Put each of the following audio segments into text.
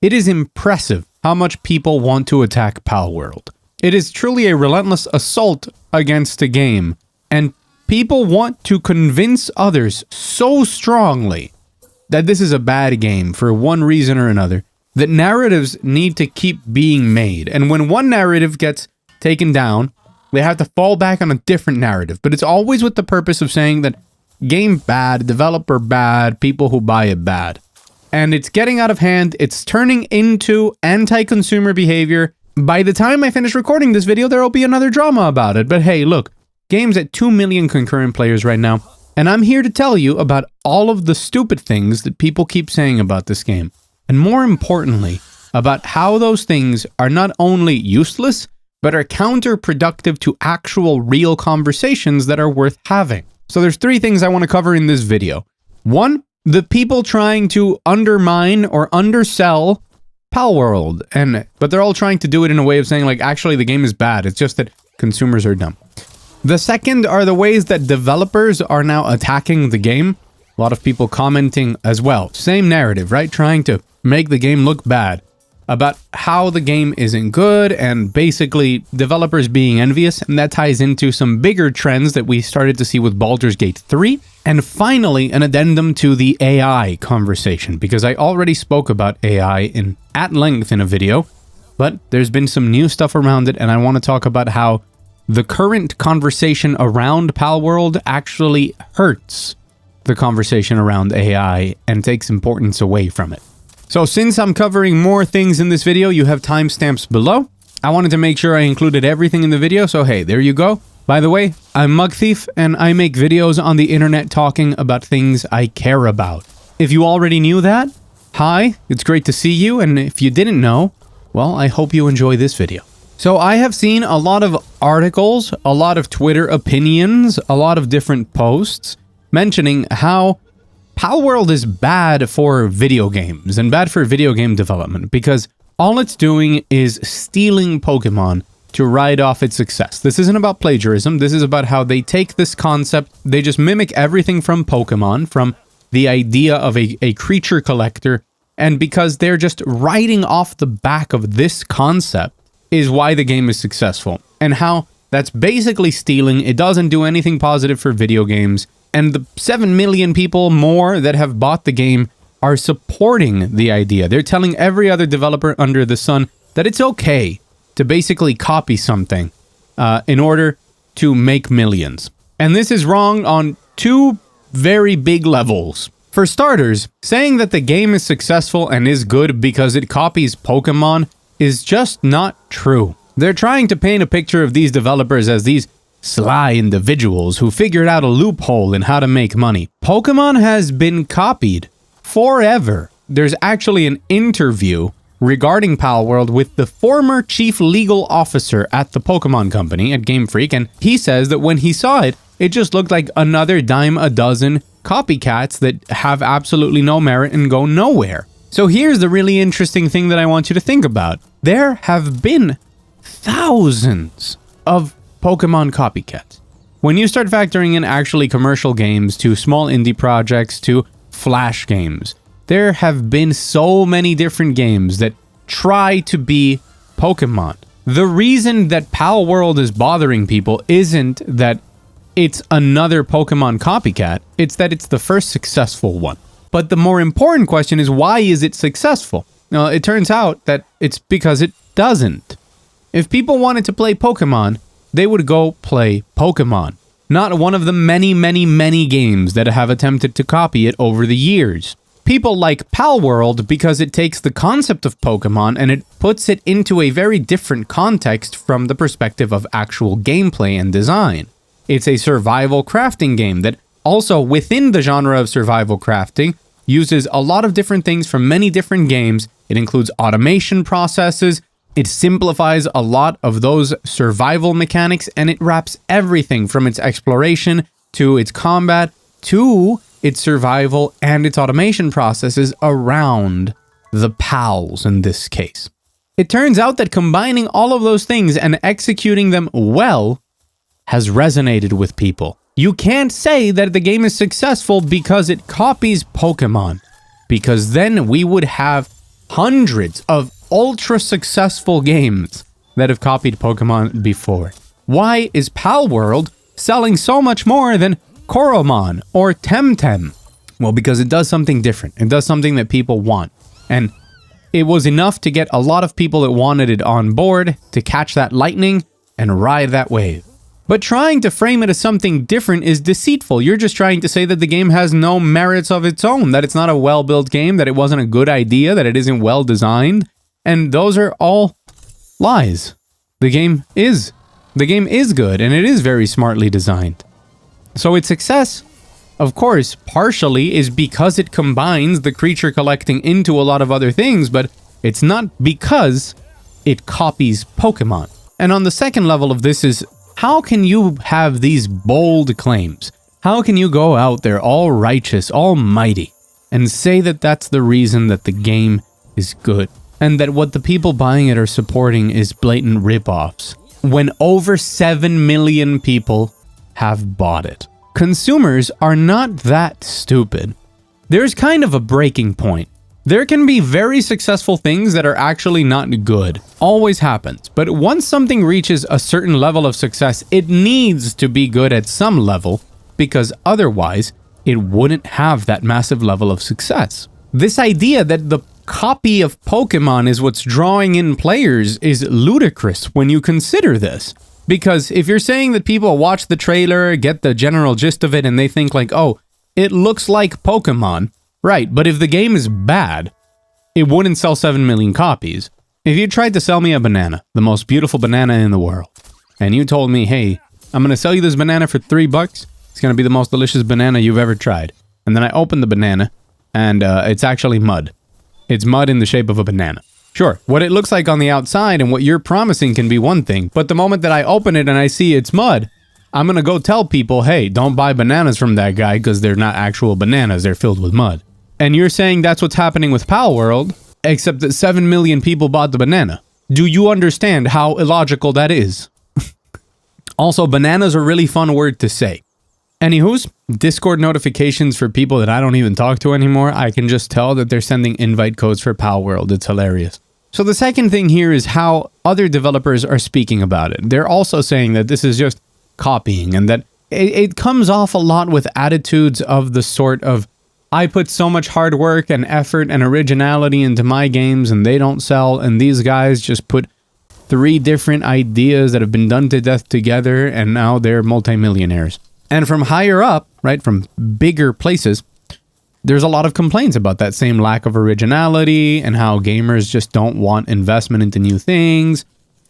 It is impressive how much people want to attack Palworld. It is truly a relentless assault against a game, and people want to convince others so strongly that this is a bad game for one reason or another, that narratives need to keep being made. And when one narrative gets taken down, they have to fall back on a different narrative. But it's always with the purpose of saying that game bad, developer bad, people who buy it bad. And it's getting out of hand. It's turning into anti-consumer behavior. By the time I finish recording this video, there will be another drama about it. But hey, look, game's at 2 million concurrent players right now. And I'm here to tell you about all of the stupid things that people keep saying about this game. And more importantly, about how those things are not only useless, but are counterproductive to actual real conversations that are worth having. So there's 3 things I want to cover in this video. 1, the people trying to undermine or undersell Palworld, but they're all trying to do it in a way of saying like, actually the game is bad, it's just that consumers are dumb. The second are the ways that developers are now attacking the game. A lot of people commenting as well. Same narrative, right? Trying to make the game look bad. About how the game isn't good and basically developers being envious. And that ties into some bigger trends that we started to see with Baldur's Gate 3. And finally, an addendum to the AI conversation, because I already spoke about AI at length in a video, but there's been some new stuff around it, and I want to talk about how the current conversation around Palworld actually hurts the conversation around AI and takes importance away from it. So since I'm covering more things in this video, you have timestamps below. I wanted to make sure I included everything in the video, so hey, there you go. By the way, I'm Mug Thief, and I make videos on the internet talking about things I care about. If you already knew that, hi, it's great to see you, and if you didn't know, well, I hope you enjoy this video. So I have seen a lot of articles, a lot of Twitter opinions, a lot of different posts mentioning how Palworld is bad for video games and bad for video game development because all it's doing is stealing Pokemon to ride off its success. This isn't about plagiarism. This is about how they take this concept, they just mimic everything from Pokemon, from the idea of a creature collector, and because they're just riding off the back of this concept is why the game is successful, and how that's basically stealing. It doesn't do anything positive for video games, and the 7 million people more that have bought the game are supporting the idea. They're telling every other developer under the sun that it's okay to basically copy something in order to make millions. And this is wrong on 2 very big levels. For starters, saying that the game is successful and is good because it copies Pokemon is just not true. They're trying to paint a picture of these developers as these sly individuals who figured out a loophole in how to make money. Pokemon has been copied forever. There's actually an interview regarding Palworld with the former chief legal officer at the Pokemon company at Game Freak, and he says that when he saw it, it just looked like another dime a dozen copycats that have absolutely no merit and go nowhere. So here's the really interesting thing that I want you to think about. There have been thousands of Pokemon copycats. When you start factoring in actually commercial games to small indie projects to Flash games, there have been so many different games that try to be Pokemon. The reason that Palworld is bothering people isn't that it's another Pokemon copycat, it's that it's the first successful one. But the more important question is, why is it successful? Now, it turns out that it's because it doesn't. If people wanted to play Pokemon, they would go play Pokemon, not one of the many games that have attempted to copy it over the years. People like Palworld because it takes the concept of Pokemon and it puts it into a very different context from the perspective of actual gameplay and design. It's a survival crafting game that also within the genre of survival crafting uses a lot of different things from many different games. It includes automation processes, it simplifies a lot of those survival mechanics, and it wraps everything from its exploration to its combat to its survival and its automation processes around the pals in this case. It turns out that combining all of those things and executing them well has resonated with people. You can't say that the game is successful because it copies Pokemon, because then we would have hundreds of ultra successful games that have copied Pokemon before. Why is Palworld selling so much more than Koromon or Temtem? Well, because it does something different. It does something that people want. And it was enough to get a lot of people that wanted it on board to catch that lightning and ride that wave. But trying to frame it as something different is deceitful. You're just trying to say that the game has no merits of its own, that it's not a well-built game, that it wasn't a good idea, that it isn't well designed. And those are all lies. The game is good, and it is very smartly designed. So its success, of course, partially is because it combines the creature collecting into a lot of other things, but it's not because it copies Pokemon. And on the second level of this is, how can you have these bold claims? How can you go out there all righteous, almighty, and say that that's the reason that the game is good, and that what the people buying it are supporting is blatant ripoffs, when over 7 million people have bought it? Consumers are not that stupid. There's kind of a breaking point. There can be very successful things that are actually not good. Always happens. But once something reaches a certain level of success, it needs to be good at some level, because otherwise it wouldn't have that massive level of success. This idea that the copy of Pokemon is what's drawing in players is ludicrous when you consider this. Because if you're saying that people watch the trailer, get the general gist of it, and they think like, oh, it looks like Pokemon, right, but if the game is bad, it wouldn't sell 7 million copies. If you tried to sell me a banana, the most beautiful banana in the world, and you told me, hey, I'm going to sell you this banana for $3, it's going to be the most delicious banana you've ever tried. And then I open the banana, and it's actually mud. It's mud in the shape of a banana. Sure, what it looks like on the outside and what you're promising can be one thing, but the moment that I open it and I see it's mud, I'm gonna go tell people, hey, don't buy bananas from that guy because they're not actual bananas, they're filled with mud. And you're saying that's what's happening with Palworld, except that 7 million people bought the banana. Do you understand how illogical that is? Also, banana's a really fun word to say. Anywho's, Discord notifications for people that I don't even talk to anymore, I can just tell that they're sending invite codes for Palworld. It's hilarious. So the second thing here is how other developers are speaking about it. They're also saying that this is just copying, and that it comes off a lot with attitudes of the sort of, I put so much hard work and effort and originality into my games and they don't sell, and these guys just put 3 different ideas that have been done to death together and now they're multimillionaires. And from higher up, right, from bigger places, there's a lot of complaints about that same lack of originality and how gamers just don't want investment into new things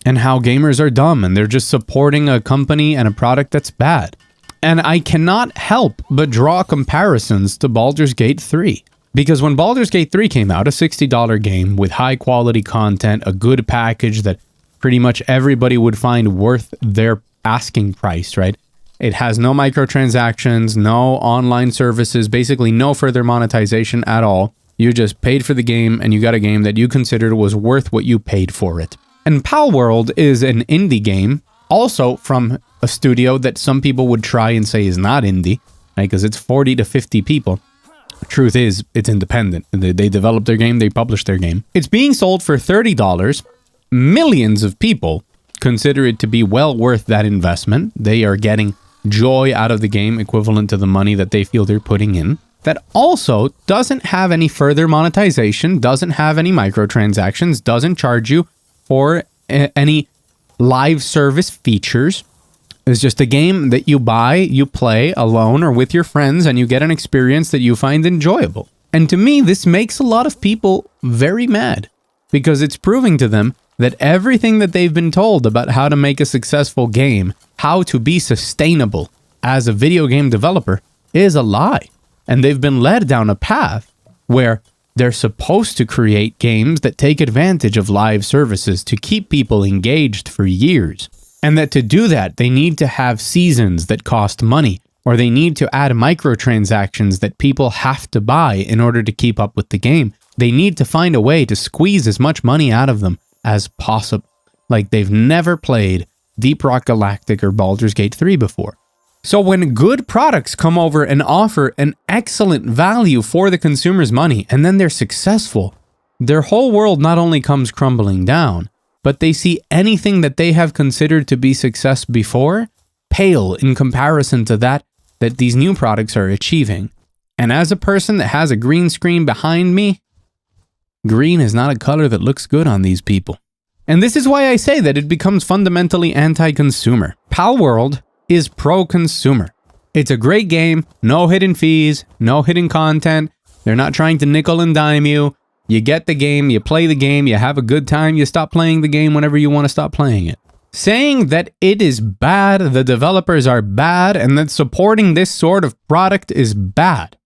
and how gamers are dumb and they're just supporting a company and a product that's bad. And I cannot help but draw comparisons to Baldur's Gate 3. Because when Baldur's Gate 3 came out, a $60 game with high quality content, a good package that pretty much everybody would find worth their asking price, right? It has no microtransactions, no online services, basically no further monetization at all. You just paid for the game and you got a game that you considered was worth what you paid for it. And Palworld is an indie game, also from a studio that some people would try and say is not indie, right? Because it's 40 to 50 people. The truth is, it's independent. They develop their game, they publish their game. It's being sold for $30. Millions of people consider it to be well worth that investment. They are getting joy out of the game equivalent to the money that they feel they're putting in. That also doesn't have any further monetization, doesn't have any microtransactions, doesn't charge you for any live service features. It's just a game that you buy, you play alone or with your friends, and you get an experience that you find enjoyable. And to me, this makes a lot of people very mad because it's proving to them that everything that they've been told about how to make a successful game, how to be sustainable as a video game developer, is a lie. And they've been led down a path where they're supposed to create games that take advantage of live services to keep people engaged for years. And that to do that, they need to have seasons that cost money, or they need to add microtransactions that people have to buy in order to keep up with the game. They need to find a way to squeeze as much money out of them as possible. Like they've never played Deep Rock Galactic or Baldur's Gate 3 before. So when good products come over and offer an excellent value for the consumer's money, and then they're successful, their whole world not only comes crumbling down, but they see anything that they have considered to be success before pale in comparison to that these new products are achieving. And as a person that has a green screen behind me, green is not a color that looks good on these people. And this is why I say that it becomes fundamentally anti-consumer. Palworld is pro-consumer. It's a great game, no hidden fees, no hidden content. They're not trying to nickel and dime you. You get the game, you play the game, you have a good time, you stop playing the game whenever you want to stop playing it. Saying that it is bad, the developers are bad, and that supporting this sort of product is bad,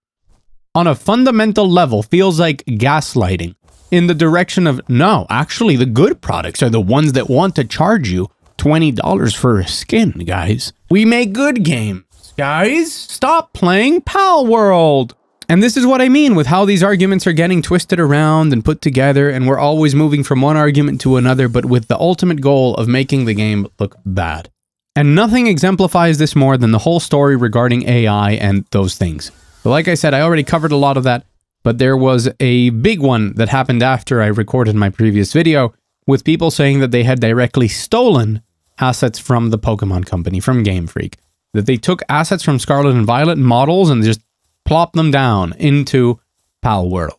on a fundamental level feels like gaslighting in the direction of, no, actually the good products are the ones that want to charge you $20 for a skin, guys. We make good games, guys. Stop playing Palworld. And this is what I mean with how these arguments are getting twisted around and put together, and we're always moving from one argument to another, but with the ultimate goal of making the game look bad. And nothing exemplifies this more than the whole story regarding AI and those things. But like I said, I already covered a lot of that, but there was a big one that happened after I recorded my previous video, with people saying that they had directly stolen assets from the Pokemon company, from Game Freak. That they took assets from Scarlet and Violet models and just plop them down into Palworld.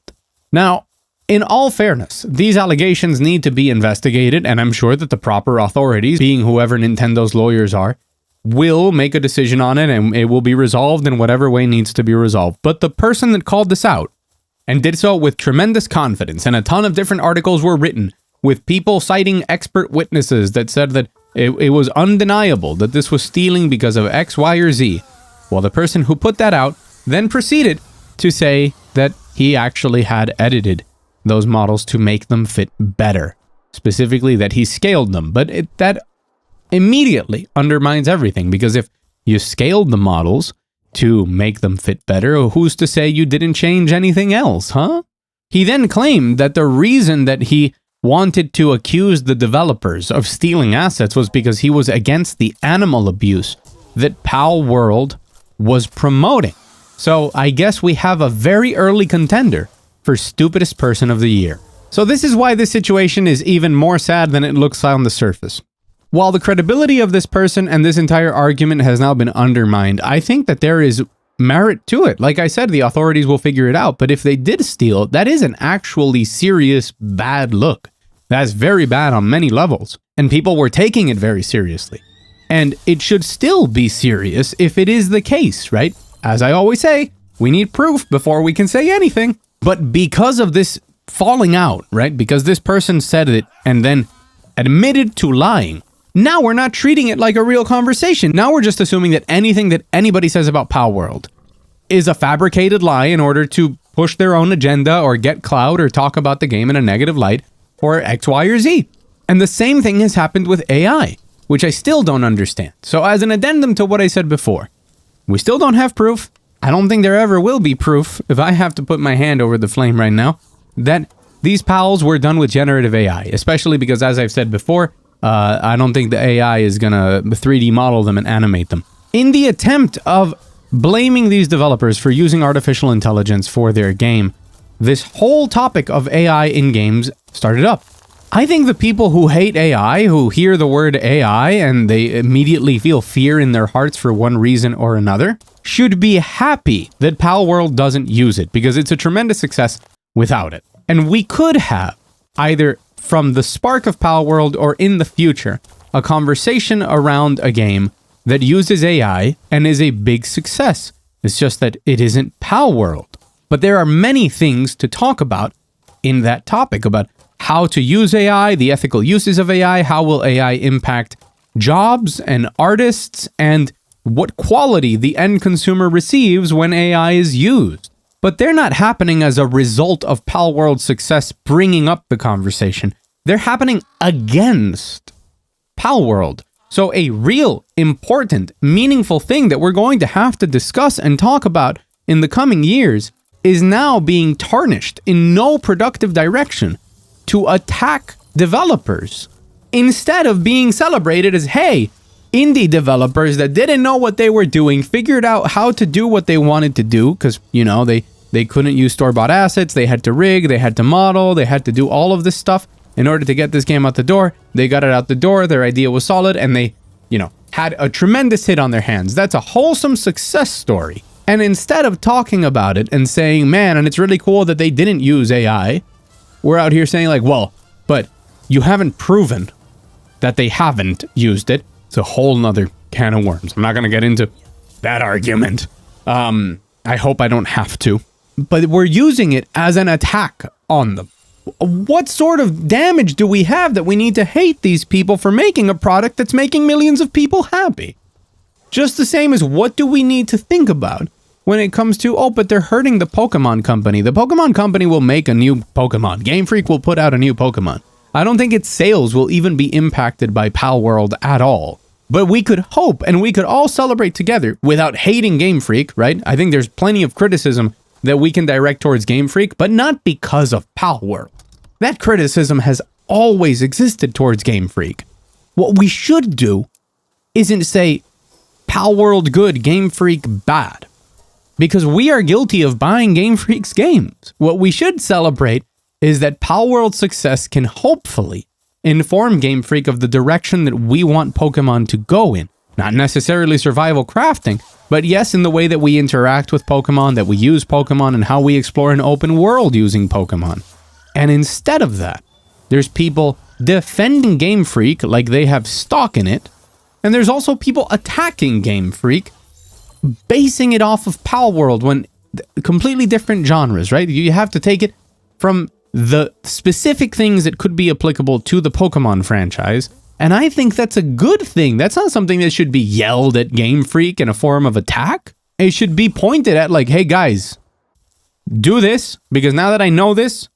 Now, in all fairness, these allegations need to be investigated, and I'm sure that the proper authorities, being whoever Nintendo's lawyers are, will make a decision on it, and it will be resolved in whatever way needs to be resolved. But the person that called this out, and did so with tremendous confidence, and a ton of different articles were written, with people citing expert witnesses that said that it was undeniable that this was stealing because of X, Y, or Z. Well, the person who put that out then proceeded to say that he actually had edited those models to make them fit better. Specifically that he scaled them. But that immediately undermines everything, because if you scaled the models to make them fit better, who's to say you didn't change anything else, huh? He then claimed that the reason that he wanted to accuse the developers of stealing assets was because he was against the animal abuse that Palworld was promoting. So I guess we have a very early contender for stupidest person of the year. So this is why this situation is even more sad than it looks on the surface. While the credibility of this person and this entire argument has now been undermined, I think that there is merit to it. Like I said, the authorities will figure it out. But if they did steal, that is an actually serious bad look. That's very bad on many levels. And people were taking it very seriously. And it should still be serious if it is the case, right? As I always say, we need proof before we can say anything. But because of this falling out, right? Because this person said it and then admitted to lying, now we're not treating it like a real conversation. Now we're just assuming that anything that anybody says about Palworld is a fabricated lie in order to push their own agenda or get clout or talk about the game in a negative light or X, Y, or Z. And the same thing has happened with AI, which I still don't understand. So as an addendum to what I said before, we still don't have proof. I don't think there ever will be proof, if I have to put my hand over the flame right now, that these pals were done with generative AI, especially because, as I've said before, I don't think the AI is going to 3D model them and animate them. In the attempt of blaming these developers for using artificial intelligence for their game, this whole topic of AI in games started up. I think the people who hate AI, who hear the word AI and they immediately feel fear in their hearts for one reason or another, should be happy that Palworld doesn't use it, because it's a tremendous success without it. And we could have, either from the spark of Palworld or in the future, a conversation around a game that uses AI and is a big success. It's just that it isn't Palworld. But there are many things to talk about in that topic, about how to use AI, the ethical uses of AI, how will AI impact jobs and artists, and what quality the end consumer receives when AI is used. But they're not happening as a result of Palworld's success bringing up the conversation. They're happening against Palworld. So a real, important, meaningful thing that we're going to have to discuss and talk about in the coming years is now being tarnished in no productive direction to attack developers, instead of being celebrated as, hey, indie developers that didn't know what they were doing figured out how to do what they wanted to do, because, you know, they They couldn't use store-bought assets. They had to rig, they had to model, they had to do all of this stuff in order to get this game out the door. They got it out the door, their idea was solid, and they, you know, had a tremendous hit on their hands. That's a wholesome success story. And instead of talking about it and saying, man, and it's really cool that they didn't use AI, we're out here saying like, well, but you haven't proven that they haven't used it. It's a whole nother can of worms. I'm not going to get into that argument. I hope I don't have to. But we're using it as an attack on them. What sort of damage do we have that we need to hate these people for making a product that's making millions of people happy? Just the same as what do we need to think about when it comes to, oh, but they're hurting the Pokemon company. The Pokemon company will make a new Pokemon. Game Freak will put out a new Pokemon. I don't think its sales will even be impacted by Palworld at all. But we could hope and we could all celebrate together without hating Game Freak, right? I think there's plenty of criticism that we can direct towards Game Freak, but not because of Palworld. That criticism has always existed towards Game Freak. What we should do isn't say Palworld good, Game Freak bad, because we are guilty of buying Game Freak's games. What we should celebrate is that Palworld's success can hopefully inform Game Freak of the direction that we want Pokemon to go in. Not necessarily survival crafting, but yes, in the way that we interact with Pokemon, that we use Pokemon, and how we explore an open world using Pokemon. And instead of that, there's people defending Game Freak like they have stock in it, and there's also people attacking Game Freak, basing it off of Palworld when completely different genres, right? You have to take it from the specific things that could be applicable to the Pokemon franchise, and I think that's a good thing. That's not something that should be yelled at Game Freak in a form of attack. It should be pointed at like, hey guys, do this, because now that I know this,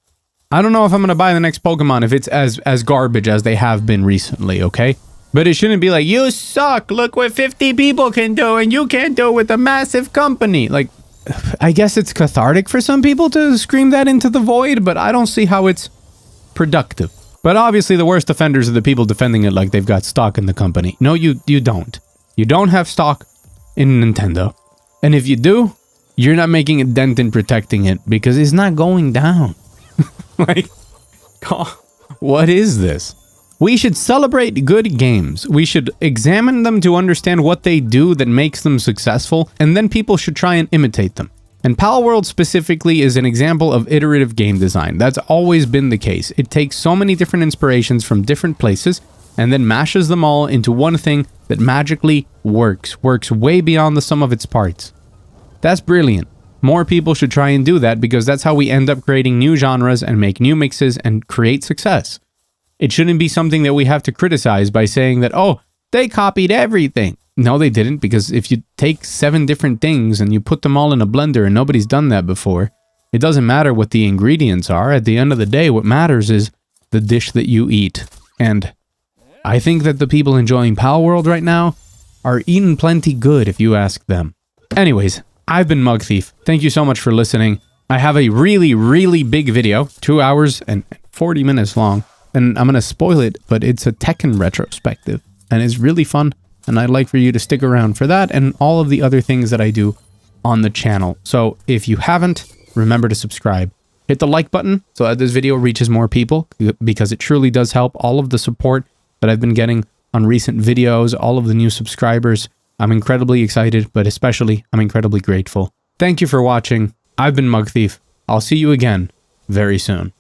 I don't know if I'm going to buy the next Pokemon if it's as garbage as they have been recently, okay? But it shouldn't be like, you suck, look what 50 people can do and you can't do it with a massive company. Like, I guess it's cathartic for some people to scream that into the void, but I don't see how it's productive. But obviously the worst offenders are the people defending it like they've got stock in the company. No, you don't. You don't have stock in Nintendo. And if you do, you're not making a dent in protecting it because it's not going down. Like, what is this? We should celebrate good games. We should examine them to understand what they do that makes them successful, and then people should try and imitate them. And Palworld specifically is an example of iterative game design. That's always been the case. It takes so many different inspirations from different places, and then mashes them all into one thing that magically works way beyond the sum of its parts. That's brilliant. More people should try and do that because that's how we end up creating new genres and make new mixes and create success. It shouldn't be something that we have to criticize by saying that, oh, they copied everything. No, they didn't, because if you take 7 different things and you put them all in a blender and nobody's done that before, it doesn't matter what the ingredients are. At the end of the day, what matters is the dish that you eat. And I think that the people enjoying Palworld right now are eating plenty good if you ask them. Anyways, I've been Mug Thief. Thank you so much for listening. I have a really, really big video, 2 hours and 40 minutes long, and I'm going to spoil it, but it's a Tekken retrospective, and it's really fun, and I'd like for you to stick around for that and all of the other things that I do on the channel. So if you haven't, remember to subscribe. Hit the like button so that this video reaches more people, because it truly does help. All of the support that I've been getting on recent videos, all of the new subscribers, I'm incredibly excited, but especially I'm incredibly grateful. Thank you for watching. I've been Mug Thief. I'll see you again very soon.